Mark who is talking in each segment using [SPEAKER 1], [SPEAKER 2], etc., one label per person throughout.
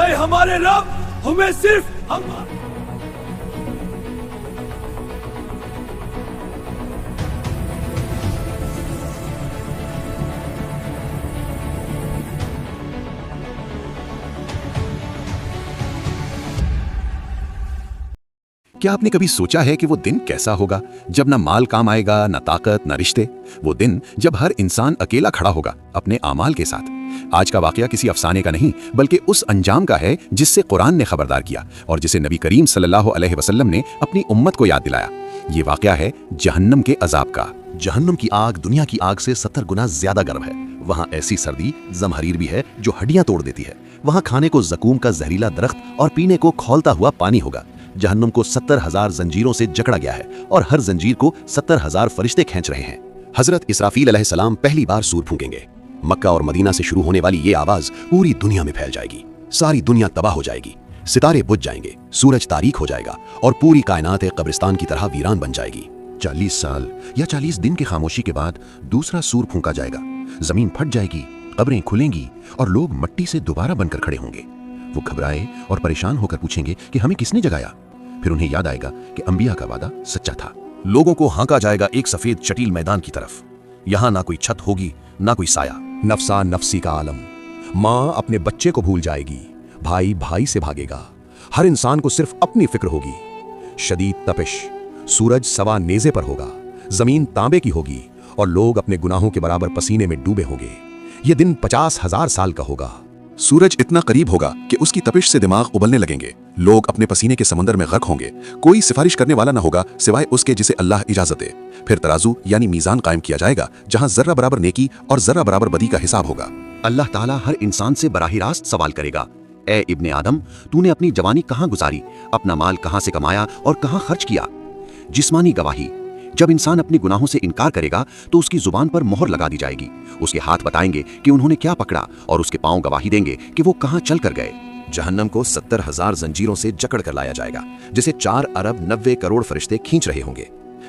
[SPEAKER 1] اے ہمارے رب ہمیں صرف
[SPEAKER 2] کیا آپ نے کبھی سوچا ہے کہ وہ دن کیسا ہوگا جب نہ مال کام آئے گا، نہ طاقت، نہ رشتے؟ وہ دن جب ہر انسان اکیلا کھڑا ہوگا اپنے اعمال کے ساتھ۔ آج کا واقعہ کسی افسانے کا نہیں بلکہ اس انجام کا ہے جس سے قرآن نے خبردار کیا اور جسے نبی کریم صلی اللہ علیہ وسلم نے اپنی امت کو یاد دلایا۔ یہ واقعہ ہے جہنم کے عذاب کا۔
[SPEAKER 3] جہنم کی آگ دنیا کی آگ سے 70 گنا زیادہ گرم ہے۔ وہاں ایسی سردی زمہریر بھی ہے جو ہڈیاں توڑ دیتی ہے۔ وہاں کھانے کو زقوم کا زہریلا درخت اور پینے کو کھولتا ہوا پانی ہوگا۔ جہنم کو 70,000 زنجیروں سے جکڑا گیا ہے اور ہر زنجیر کو 70,000 فرشتے کھینچ رہے ہیں۔
[SPEAKER 2] حضرت اسرافیل علیہ السلام پہلی بار سور پھونکیں گے۔ مکہ اور مدینہ سے شروع ہونے والی یہ آواز پوری دنیا میں پھیل جائے گی۔ ساری دنیا تباہ ہو جائے گی، ستارے بجھ جائیں گے، سورج تاریک ہو جائے گا اور پوری کائنات ایک قبرستان کی طرح ویران بن جائے گی۔
[SPEAKER 3] 40 سال یا 40 دن کی خاموشی کے بعد دوسرا سور پھونکا جائے گا۔ زمین پھٹ جائے گی، قبریں کھلیں گی اور لوگ مٹی سے دوبارہ بن کر کھڑے ہوں گے۔ وہ گھبرائے اور پریشان ہو کر پوچھیں گے کہ ہمیں کس نے جگایا؟ پھر انہیں یاد آئے گا کہ انبیاء کا وعدہ سچا تھا۔
[SPEAKER 4] لوگوں کو ہانکا جائے گا ایک سفید چٹیل میدان کی طرف۔ یہاں نہ کوئی چھت ہوگی، نہ کوئی سایہ۔
[SPEAKER 5] نفسا نفسی کا عالم۔ ماں اپنے بچے کو بھول جائے گی، بھائی بھائی سے بھاگے گا، ہر انسان کو صرف اپنی فکر ہوگی۔ شدید تپش، سورج سوا نیزے پر ہوگا، زمین تانبے کی ہوگی اور لوگ اپنے گناہوں کے برابر پسینے میں ڈوبے ہوں گے۔ یہ دن 50,000 سال کا ہوگا۔
[SPEAKER 3] سورج اتنا قریب ہوگا کہ اس کی تپش سے دماغ ابلنے لگیں گے۔ لوگ اپنے پسینے کے سمندر میں غرق ہوں گے۔ کوئی سفارش کرنے والا نہ ہوگا سوائے اس کے جسے اللہ اجازت دے۔ پھر ترازو یعنی میزان قائم کیا جائے گا جہاں ذرہ برابر نیکی اور ذرہ برابر بدی کا حساب ہوگا۔
[SPEAKER 2] اللہ تعالیٰ ہر انسان سے براہ راست سوال کرے گا، اے ابن آدم، تو نے اپنی جوانی کہاں گزاری، اپنا مال کہاں سے کمایا اور کہاں خرچ کیا؟ جسمانی گواہی، جب انسان اپنے گناہوں سے انکار کرے گا تو اس کی زبان پر مہر لگا دی جائے گی۔ اس کے ہاتھ بتائیں گے کہ انہوں نے کیا پکڑا اور اس کے پاؤں گواہی دیں گے کہ وہ کہاں چل کر گئے۔
[SPEAKER 4] جہنم کو 70,000 زنجیروں سے جکڑ کر لایا جائے گا جسے 4 ارب 90 کروڑ فرشتے کھینچ رہے ہوں گے۔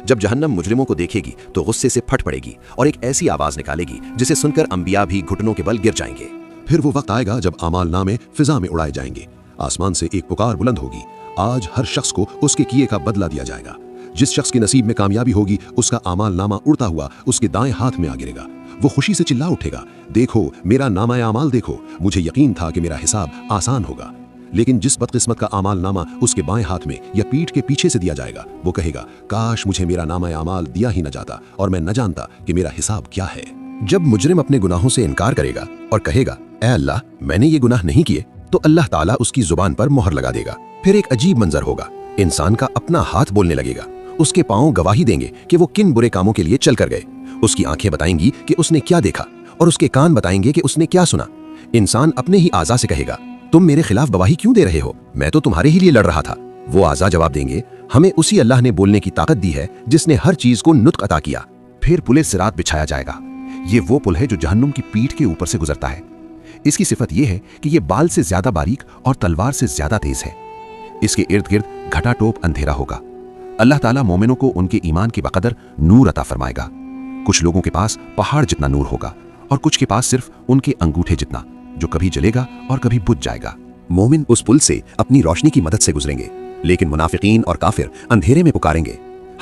[SPEAKER 4] جب جہنم مجرموں کو دیکھے گی تو غصے سے پھٹ پڑے گی اور ایک ایسی آواز نکالے گی جسے سن کر انبیاء بھی گھٹنوں کے بل گر جائیں گے۔
[SPEAKER 3] پھر وہ وقت آئے گا جب اعمال نامے فضا میں اڑائے جائیں گے۔ آسمان سے ایک پکار بلند ہوگی، آج ہر شخص کو اس کے کیے کا بدلہ دیا جائے گا۔ جس شخص کے نصیب میں کامیابی ہوگی اس کا اعمال نامہ اڑتا ہوا اس کے دائیں ہاتھ میں آ گرے گا۔ وہ خوشی سے چلا اٹھے گا، دیکھو میرا نامہ اعمال دیکھو، مجھے یقین تھا کہ میرا حساب آسان ہوگا۔ لیکن جس بدقسمت کا اعمال نامہ اس کے بائیں ہاتھ میں یا پیٹھ کے پیچھے سے دیا جائے گا، وہ کہے گا کاش مجھے میرا نامہ اعمال دیا ہی نہ جاتا اور میں نہ جانتا کہ میرا حساب کیا ہے۔
[SPEAKER 2] جب مجرم اپنے گناہوں سے انکار کرے گا اور کہے گا اے اللہ میں نے یہ گناہ نہیں کیے، تو اللہ تعالیٰ اس کی زبان پر مہر لگا دے گا۔ پھر ایک عجیب منظر ہوگا، انسان کا اپنا ہاتھ بولنے لگے گا، اس کے پاؤں گواہی دیں گے کہ وہ کن برے کاموں کے لیے چل کر گئے، اس کی آنکھیں بتائیں گی کہ اس نے کیا دیکھا اور اس کے کان بتائیں گے کہ اس نے کیا سنا۔ انسان اپنے ہی اعضاء سے کہے گا تم میرے خلاف گواہی کیوں دے رہے ہو، میں تو تمہارے ہی لیے لڑ رہا تھا۔ وہ اعضاء جواب دیں گے ہمیں اسی اللہ نے بولنے کی طاقت دی ہے جس نے ہر چیز کو نطق عطا کیا۔ پھر پل صراط بچھایا جائے گا۔ یہ وہ پل ہے جو جہنم کی پیٹھ کے اوپر سے گزرتا ہے۔ اس کی صفت یہ ہے کہ یہ بال سے زیادہ باریک اور تلوار سے زیادہ تیز ہے۔ اس کے ارد گرد گھٹا ٹوپ اندھیرا ہوگا۔ اللہ تعالیٰ مومنوں کو ان کے ایمان کی بقدر نور عطا فرمائے گا۔ کچھ لوگوں کے پاس پہاڑ جتنا نور ہوگا اور کچھ کے پاس صرف ان کے انگوٹھے جتنا، جو کبھی جلے گا اور کبھی بجھ جائے گا۔ مومن اس پل سے اپنی روشنی کی مدد سے گزریں گے، لیکن منافقین اور کافر اندھیرے میں پکاریں گے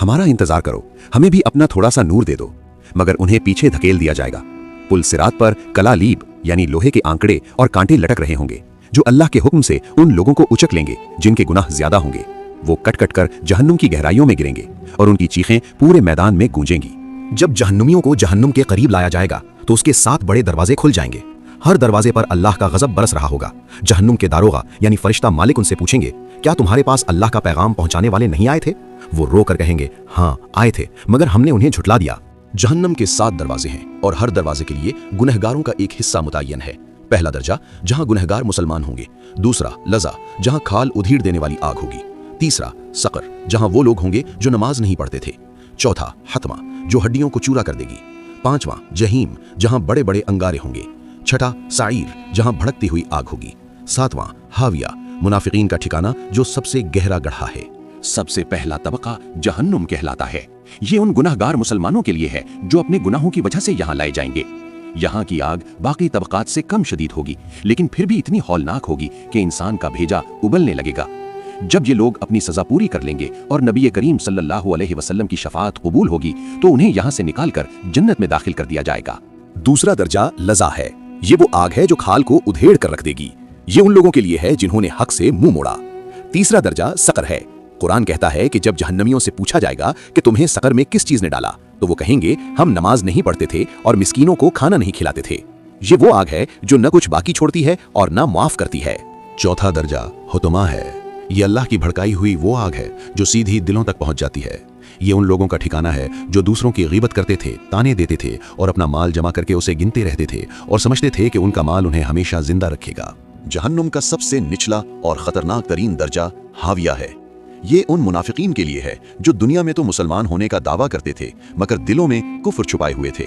[SPEAKER 2] ہمارا انتظار کرو، ہمیں بھی اپنا تھوڑا سا نور دے دو، مگر انہیں پیچھے دھکیل دیا جائے گا۔ پل صراط پر کلالیب یعنی لوہے کے آنکڑے اور کانٹے لٹک رہے ہوں گے جو اللہ کے حکم سے ان لوگوں کو اچک لیں گے جن کے گناہ زیادہ ہوں گے۔ وہ کٹ کٹ کر جہنم کی گہرائیوں میں گریں گے اور ان کی چیخیں پورے میدان میں گونجیں گی۔ جب جہنمیوں کو جہنم کے قریب لایا جائے گا تو اس کے 7 بڑے دروازے کھل جائیں گے۔ ہر دروازے پر اللہ کا غضب برس رہا ہوگا۔ جہنم کے داروغہ یعنی فرشتہ مالک ان سے پوچھیں گے کیا تمہارے پاس اللہ کا پیغام پہنچانے والے نہیں آئے تھے؟ وہ رو کر کہیں گے ہاں آئے تھے، مگر ہم نے انہیں جھٹلا دیا۔
[SPEAKER 4] جہنم کے 7 دروازے ہیں اور ہر دروازے کے لیے گنہگاروں کا ایک حصہ متعین ہے۔ پہلا درجہ جہاں گنہگار مسلمان ہوں گے، دوسرا لظا جہاں کھال ادھیڑ دینے والی آگ ہوگی، تیسرا سقر جہاں وہ لوگ ہوں گے جو نماز نہیں پڑھتے تھے، چوتھا حتمہ جو ہڈیوں کو چورا کر دے گی، پانچواں جہیم جہاں بڑے بڑے انگارے ہوں گے، چھٹا سعیر جہاں بھڑکتی ہوئی آگ ہوگی، ساتواں ہاویہ منافقین کا ٹھکانہ جو سب سے گہرا گڑھا ہے۔ سب سے پہلا طبقہ جہنم کہلاتا ہے۔ یہ ان گنہگار مسلمانوں کے لیے ہے جو اپنے گناہوں کی وجہ سے یہاں لائے جائیں گے۔
[SPEAKER 3] यहाँ की आग बाकी तबकात से कम शदीद होगी, लेकिन फिर भी इतनी हौलनाक होगी कि इंसान का भेजा उबलने लगेगा। जब ये लोग अपनी सजा पूरी कर लेंगे और नबी करीम सल्लल्लाहु अलैहि वसल्लम की शफाअत कबूल होगी तो उन्हें यहाँ से निकालकर जन्नत में दाखिल कर दिया जाएगा।
[SPEAKER 4] दूसरा दर्जा लज़ा है। ये वो आग है जो खाल को उधेड़ कर रख देगी। ये उन लोगों के लिए है जिन्होंने हक से मुंह मोड़ा। तीसरा दर्जा सकर है। कुरान कहता है कि जब जहन्नमियों से पूछा जाएगा कि तुम्हें सकर में किस चीज ने डाला, तो वो कहेंगे हम नमाज नहीं पढ़ते थे और मिस्कीनों को खाना नहीं खिलाते थे। ये वो आग है जो न कुछ बाकी छोड़ती है और न माफ करती है।
[SPEAKER 5] चौथा दर्जा हुतमा है। ये अल्लाह की भड़काई हुई वो आग है जो सीधी दिलों तक पहुंच जाती है। ये उन लोगों का ठिकाना है जो दूसरों की गीबत करते थे, ताने देते थे और अपना माल जमा करके उसे गिनते रहते थे और समझते थे कि उनका माल उन्हें हमेशा जिंदा रखेगा।
[SPEAKER 3] जहन्नुम का सबसे निचला और खतरनाक तरीन दर्जा हाविया है। ये उन मुनाफिकीन के लिए है जो दुनिया में तो मुसलमान होने का दावा करते थे मगर दिलों में कुफ्र छुपाए हुए थे।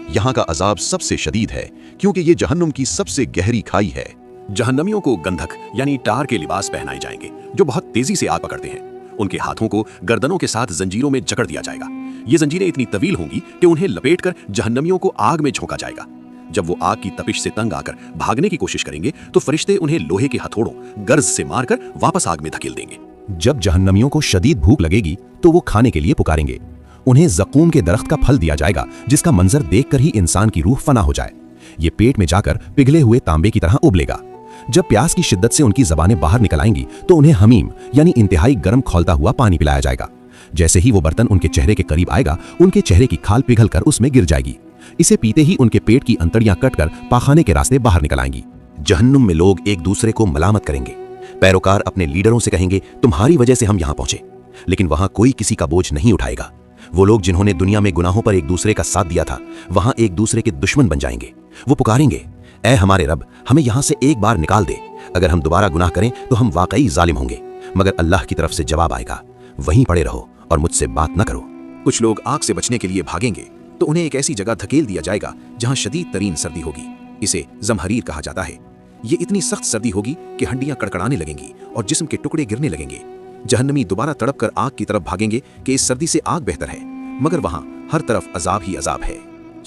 [SPEAKER 3] यहाँ का अजाब सबसे शदीद है क्योंकि ये जहन्नुम की सबसे गहरी खाई है।
[SPEAKER 4] जहन्नमियों को गंधक यानी टार के लिबास पहनाए जाएंगे जो बहुत तेजी से आग पकड़ते हैं। उनके हाथों को गर्दनों के साथ जंजीरों में जकड़ दिया जाएगा। ये जंजीरें इतनी तवील होंगी कि उन्हें लपेटकर जहन्नमियों को आग में झोंका जाएगा। जब वो आग की तपिश से तंग आकर भागने की कोशिश करेंगे तो फरिश्ते उन्हें लोहे के हथौड़ों गर्ज से मारकर वापस आग में धकेल देंगे।
[SPEAKER 5] जब जहन्नमियों को शदीद भूख लगेगी तो वो खाने के लिए पुकारेंगे। उन्हें ज़क़ूम के दरख्त का फल दिया जाएगा जिसका मंजर देखकर ही इंसान की रूह फना हो जाए। ये पेट में जाकर पिघले हुए तांबे की तरह उबलेगा। जब प्यास की शिद्दत से उनकी जबानें बाहर निकल आएंगी तो उन्हें हमीम यानी इंतहाई गर्म खौलता हुआ पानी पिलाया जाएगा। जैसे ही वो बर्तन उनके चेहरे के करीब आएगा, उनके चेहरे की खाल पिघलकर उसमें गिर जाएगी। इसे पीते ही उनके पेट की अंतड़ियां कटकर पाखाने के रास्ते बाहर निकल आएंगी।
[SPEAKER 4] जहन्नुम में लोग एक दूसरे को मलामत करेंगे। पैरोकार अपने लीडरों से कहेंगे तुम्हारी वजह से हम यहाँ पहुंचे, लेकिन वहां कोई किसी का बोझ नहीं उठाएगा। वो लोग जिन्होंने दुनिया में गुनाहों पर एक दूसरे का साथ दिया था वहां एक दूसरे के दुश्मन बन जाएंगे। वो पुकारेंगे, ऐ हमारे रब, हमें यहाँ से एक बार निकाल दे। अगर हम दोबारा गुनाह करें तो हम वाकई जालिम होंगे। मगर अल्लाह की तरफ से जवाब आएगा, वहीं पड़े रहो और मुझसे बात न करो। कुछ लोग आग से बचने के लिए भागेंगे तो उन्हें एक ऐसी जगह धकेल दिया जाएगा जहां शदीद तरीन सर्दी होगी। इसे जमहरीर कहा जाता है। ये इतनी सख्त सर्दी होगी कि हड्डियां कड़कड़ाने लगेंगी और जिस्म के टुकड़े गिरने लगेंगे। जहन्नमी दोबारा तड़प कर आग की तरफ भागेंगे कि इस सर्दी से आग बेहतर है, मगर वहां हर तरफ अजाब ही अजाब है।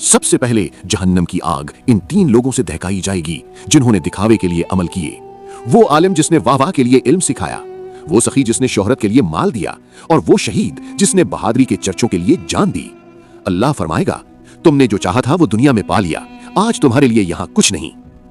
[SPEAKER 3] सबसे पहले जहन्नम की आग इन 3 लोगों से दहकाई जाएगी जिन्होंने दिखावे के लिए अमल किए। वो आलिम जिसने वाह के लिए इल्म सिखाया, वो सखी जिसने शोहरत के लिए माल दिया, और वो शहीद जिसने बहादुरी के चर्चों के लिए जान दी। अल्लाह फरमाएगा, तुमने जो चाहा था वो दुनिया में पा लिया, आज तुम्हारे लिए यहाँ कुछ नहीं।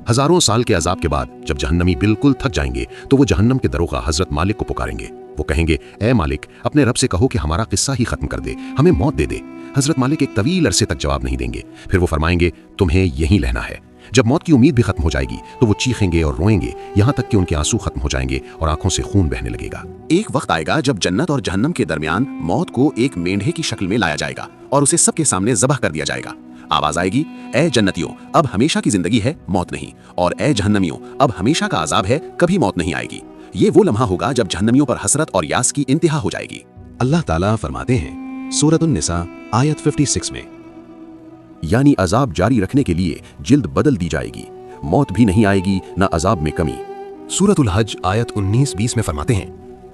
[SPEAKER 5] हजारों साल के अजाब के बाद जब जहन्नमी बिल्कुल थक जाएंगे तो वो जहन्नम के दरोगा हजरत मालिक को पुकारेंगे। वो कहेंगे, ए मालिक, अपने रब से कहो कि हमारा किस्सा ही खत्म कर दे, हमें मौत दे दे। हजरत मालिक एक तवील अरसे तक जवाब नहीं देंगे। फिर वो फरमाएंगे, तुम्हें यहीं रहना है। जब मौत की उम्मीद भी खत्म हो जाएगी तो वो चीखेंगे और रोएंगे यहाँ तक कि उनके आंसू खत्म हो जाएंगे और आंखों से खून बहने लगेगा।
[SPEAKER 4] एक वक्त आएगा जब जन्नत और जहन्नम के दरमियान मौत को एक मेंढे की शक्ल में लाया जाएगा और उसे सबके सामने ज़बह कर दिया जाएगा। आवाज आएगी, ए जन्नतियों, अब हमेशा की जिंदगी है, मौत नहीं, और ए जहन्नमियों, अब हमेशा का अजाब है, कभी मौत नहीं आएगी। ये वो लम्हा होगा जब जहन्नमियों पर हसरत और यास की इंतहा हो जाएगी।
[SPEAKER 5] अल्लाह ताला फरमाते हैं सूरतुन निसा आयत 56 में,
[SPEAKER 4] यानी अजाब जारी रखने के लिए जिल्द बदल दी जाएगी, मौत भी नहीं आएगी, न अजाब में कमी।
[SPEAKER 5] सूरतुल हज आयत 19-20 में फरमाते हैं,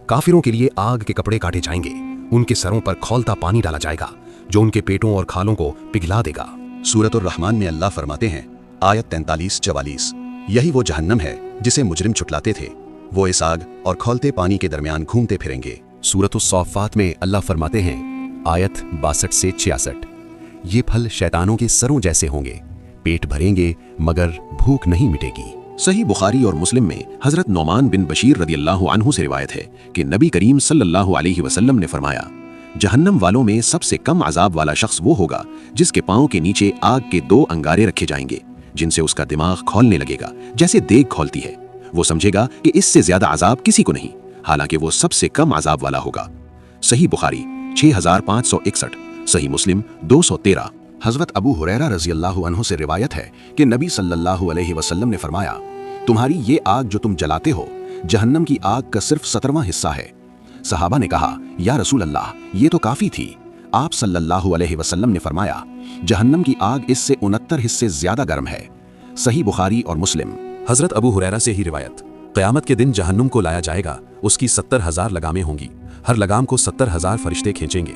[SPEAKER 5] काफिरों के लिए आग के कपड़े काटे जाएंगे, उनके सरों पर खौलता पानी डाला जाएगा जो उनके पेटों और खालों को पिघला देगा।
[SPEAKER 3] सूरतुर रहमान में अल्लाह फरमाते हैं, आयत 43-44, यही वो जहन्नम है जिसे मुजरिम छुटलाते थे, वो इस आग और खौलते पानी के दरमियान घूमते फिरेंगे।
[SPEAKER 5] सूरतुस सौफ़ात में अल्लाह फरमाते हैं, आयत 62 से 66, ये फल शैतानों के सरों जैसे होंगे, पेट भरेंगे मगर भूख नहीं मिटेगी।
[SPEAKER 4] सही बुखारी और मुस्लिम में हजरत नौमान बिन बशीर रदियल्लाहु अन्हु से रिवायत है कि नबी करीम सल्लल्लाहु अलैहि वसल्लम ने फरमाया, जहन्नम वालों में सबसे कम अजाब वाला शख्स वो होगा जिसके पांव के नीचे आग के 2 अंगारे रखे जाएंगे जिनसे उसका दिमाग खौलने लगेगा जैसे देग खौलती है। वो समझेगा कि इससे ज्यादा अजाब किसी को नहीं, हालांकि वो सबसे कम अजाब वाला होगा। सही बुखारी 6561, सही मुस्लिम 213।
[SPEAKER 5] हजरत अबू हुरैरा रज़ियल्लाहु अन्हु से रिवायत है कि नबी सल्लल्लाहु अलैहि वसल्लम ने फरमाया, तुम्हारी ये आग जो तुम जलाते हो जहन्नम की आग का सिर्फ 17वां हिस्सा है। सहाबा ने कहा, या रसूल अल्लाह, ये तो काफी थी। आप सल्लल्लाहु अलैहि वसल्लम ने फरमाया, जहन्नम की आग इससे 69 हिस्से ज्यादा गर्म है। सही बुखारी और मुस्लिम।
[SPEAKER 6] हजरत अबू हुरैरा से ही रिवायत, क़यामत के दिन जहन्नुम को लाया जाएगा, उसकी 70,000 लगामें होंगी, हर लगाम को 70,000 फरिश्ते खींचेंगे।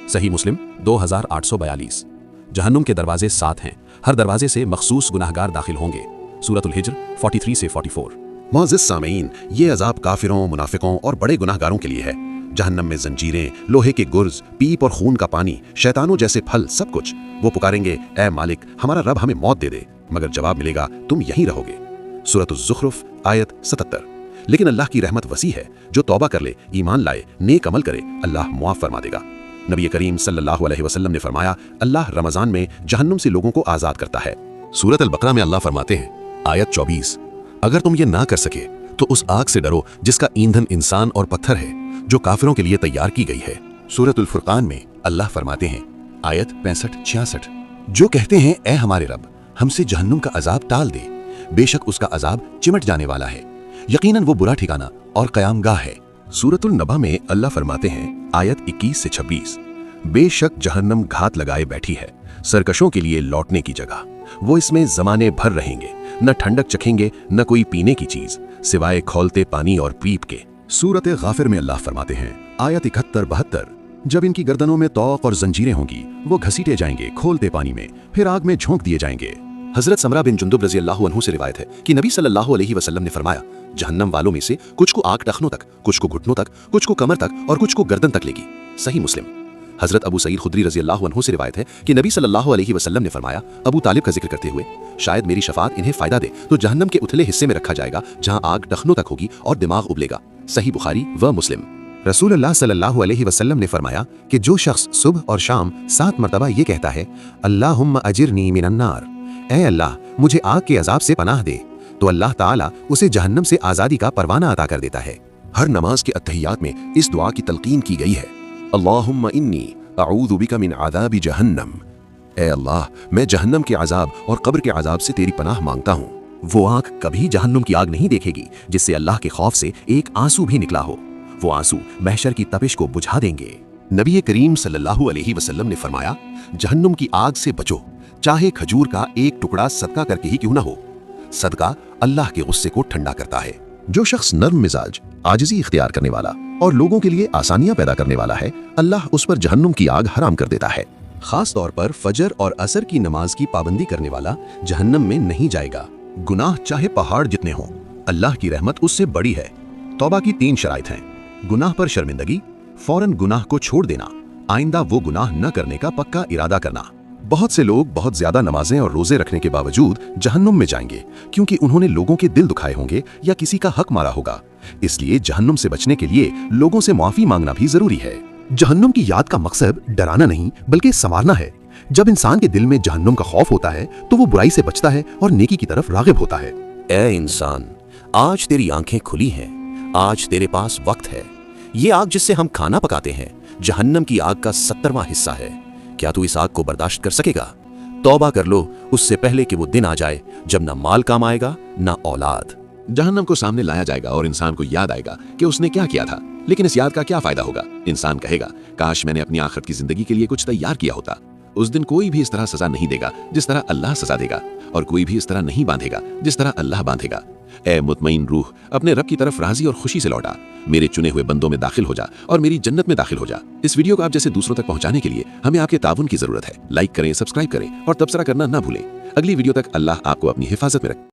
[SPEAKER 6] सही मुस्लिम 2842। जहन्नुम के दरवाजे 7 हैं, हर दरवाजे से मखसूस गुनाहगार दाखिल होंगे। सूरतुल हिज्र 43 से 44।
[SPEAKER 2] मौजिज़ सामीन, ये अजाब काफिरों, मुनाफिकों और बड़े गुनाहगारों के लिए है। जहन्नम में जंजीरें, लोहे के गुर्ज, पीप और खून का पानी, शैतानों जैसे फल, सब कुछ। वो पुकारेंगे, ए मालिक, हमारा रब हमें मौत दे दे, मगर जवाब मिलेगा, तुम यहीं रहोगे। सूरत-उज़-ज़ुख़रुफ़ आयत 77। लेकिन अल्लाह की रहमत वसी है, जो तौबा कर ले, ईमान लाए, नेक अमल करे, अल्लाह मुआफ़ फरमा देगा। नबी करीम सल्लल्लाहु अलैहि वसल्लम ने फरमाया, अल्लाह रमज़ान में जहन्नुम से लोगों को आज़ाद करता है।
[SPEAKER 3] सूरत अल-बकरा में अल्लाह फरमाते हैं, आयत 24, अगर तुम ये ना कर सके तो उस आग से डरो जिसका ईंधन इंसान और पत्थर है, जो काफिरों के लिए तैयार की गई है। सूरतुल फुरकान में अल्लाह फरमाते हैं, आयत 65-66, जो कहते हैं, ए हमारे रब, हमसे जहन्नुम का अजाब टाल दे, बेशक उसका अजाब चिमट जाने वाला है, यकीनन वो बुरा ठिकाना और क़यामगाह है।
[SPEAKER 2] सूरतुल नबा में अल्लाह फरमाते हैं, आयत 21 से 26, बेशक जहन्नम घात लगाए बैठी है, सरकशों के लिए लौटने की जगह। वो इसमें जमाने भर रहेंगे, न ठंडक चखेंगे, न कोई पीने की चीज, सिवाय खौलते पानी और पीप के।
[SPEAKER 3] सूरत गाफिर में अल्लाह फरमाते हैं, आयत 71-72, जब इनकी गर्दनों में तौक और जंजीरें होंगी, वो घसीटे जाएंगे खोलते पानी में, फिर आग में झोंक दिए जाएंगे।
[SPEAKER 4] हजरत समरा बिन जुंदुब रज़ी अल्लाह अन्हु से रिवायत है कि नबी सल्लल्लाहु अलैहि वसल्लम ने फरमाया, जहन्नम वालों में से कुछ को आग टखनों तक, कुछ को घुटनों तक, कुछ को कमर तक और कुछ को गर्दन तक लेगी। सही मुस्लिम। हजरत अबू सईद खुदरी रज़ी अल्लाह अन्हु से रिवायत है कि नबी सल्लल्लाहु अलैहि वसल्लम ने फरमाया, अबू तालिब का जिक्र करते हुए, शायद मेरी शफात इन्हें फायदा दे तो जहन्नम के उथले हिस्से में रखा जाएगा जहां आग टखनों तक होगी और दिमाग उबलेगा। सही बुखारी व मुस्लिम।
[SPEAKER 2] रसूलुल्लाह सल्लल्लाहु अलैहि वसल्लम ने फरमाया कि जो शख्स सुबह और शाम 7 मरतबा ये कहता है, अल्लाहुम्मा अजिरनी मिनन्नार, ऐ अल्लाह मुझे आग के अजाब से पनाह दे, तो अल्लाह ताला उसे जहन्नम से आज़ादी का परवाना अता कर देता है।
[SPEAKER 3] हर नमाज के अत्तहियात में इस दुआ की तलकीन की गई है, अल्लाहुम्मा इन्नी अऊज़ु बिका मिन अज़ाबि जहन्नम, ए अल्लाह मैं जहन्नम के अजाब और कब्र के अजाब से तेरी पनाह मांगता हूँ।
[SPEAKER 4] वो आंख कभी जहन्नुम की आग नहीं देखेगी जिससे अल्लाह के खौफ से एक आंसू भी निकला हो। वो आंसू महशर की तपिश को बुझा देंगे।
[SPEAKER 3] नबी करीम सल्लल्लाहु अलैहि वसल्लम ने फरमाया, जहन्नुम की आग से बचो, चाहे खजूर का एक टुकड़ा सदका करके ही क्यों ना हो। सदका अल्लाह के गुस्से को ठंडा करता है।
[SPEAKER 2] जो शख्स नर्म मिजाज, आजिज़ी इख्तियार करने वाला और लोगों के लिए आसानियां पैदा करने वाला है, अल्लाह उस पर जहन्नुम की आग हराम कर देता है।
[SPEAKER 4] खास तौर पर फजर और असर की नमाज की पाबंदी करने वाला जहन्नम में नहीं जाएगा।
[SPEAKER 2] गुनाह चाहे पहाड़ जितने हों, अल्लाह की रहमत उससे बड़ी है। तौबा की 3 शराइत हैं, गुनाह पर शर्मिंदगी, फौरन गुनाह को छोड़ देना, आइंदा वो गुनाह न करने का पक्का इरादा करना। बहुत से लोग बहुत ज्यादा नमाजें और रोजे रखने के बावजूद जहन्नुम में जाएंगे, क्योंकि उन्होंने लोगों के दिल दुखाए होंगे या किसी का हक मारा होगा। इसलिए जहन्नुम से बचने के लिए लोगों से माफी मांगना भी जरूरी है।
[SPEAKER 5] जहन्नुम की याद का मकसद डराना नहीं बल्कि संवारना है। जब इंसान के दिल में जहन्नुम का खौफ होता है तो वो बुराई से बचता है और नेकी की तरफ रागिब होता है।
[SPEAKER 4] ए इंसान, आज तेरी आंखें खुली हैं, आज तेरे पास वक्त है। ये आग जिससे हम खाना पकाते हैं जहन्नम की आग का 70वां हिस्सा है। क्या तू इस आग को बर्दाश्त कर सकेगा? तौबा कर लो उससे पहले कि वो दिन आ जाए जब ना माल काम आएगा ना औलाद।
[SPEAKER 3] जहन्नम को सामने लाया जाएगा और इंसान को याद आएगा कि उसने क्या किया था, लेकिन इस याद का क्या फायदा होगा? इंसान कहेगा, काश मैंने अपनी आखिरत की जिंदगी के लिए कुछ तैयार किया होता। उस दिन कोई भी इस तरह सजा नहीं देगा जिस तरह अल्लाह सजा देगा, और कोई भी इस तरह नहीं बांधेगा जिस तरह अल्लाह बांधेगा। ए मुतमईन रूह, अपने रब की तरफ राजी और खुशी से लौटा, मेरे चुने हुए बंदों में दाखिल हो जा और मेरी जन्नत में दाखिल हो जा। इस वीडियो को आप जैसे दूसरों तक पहुंचाने के लिए हमें आपके ताउन की जरूरत है। लाइक करें, सब्सक्राइब करें और तबसरा करना ना भूलें। अगली वीडियो तक अल्लाह आपको अपनी हिफाजत में रखे।